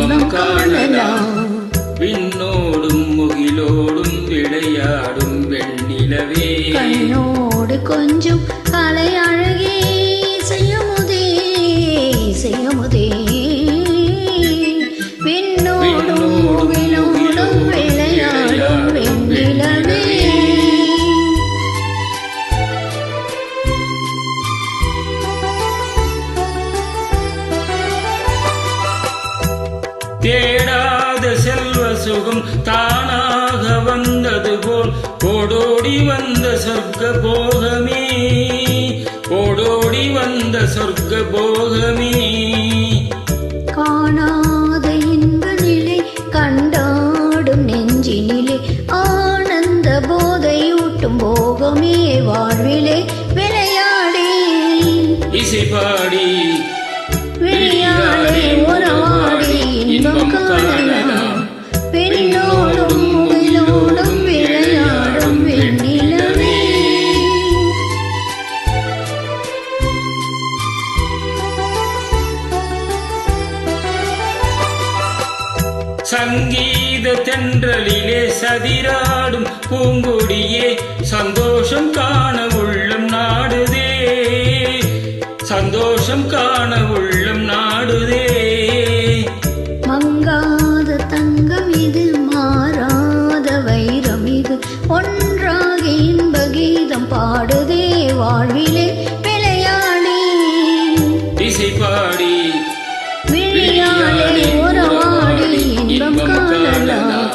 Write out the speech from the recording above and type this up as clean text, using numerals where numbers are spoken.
இன்பம் காணலாம். விண்ணோடும் முகிலோடும் விளையாடும் வெண்ணிலவே, கண்ணோடு கொஞ்சம் கலை அழகே செய்யமுதே செய்யமுதே. விண்ணோடும் முகிலோடும் விளையாடும் வெண்ணிலவே. தேடாத செல்வ சுகம் தானாக வந்தது போல் ஓடோடி வந்த சொர்க்க போகமே, ஓடோடி வந்த சொர்க்க போகமே. காணாத இன்ப நிலை கண்டாடும் நெஞ்சினிலே ஆனந்த போதையூட்டும் போகமே வாழ்விலே விளையாடி இசைப்பாடி விளையாடி உறவாடி இன்பம் காணலாம். பெண்ணோடும் முகிலோடும் விளையாடும் வெண்ணிலவே. சங்கீத தென்றலிலே சதிராடும் பூங்கொடியே, சந்தோஷம் காண உள்ளம் நாடுதே, சந்தோஷம் காண உள்ளம் நாடுதே. மங்காத தங்கம் இது மாறாத வைரம் இது, ஒன்றாக இன்ப கீதம் பாடுதே வாழ்விலே விளையாடி இசைப்பாடி விளையாடி உறவாடி இன்பம் காணலாம்.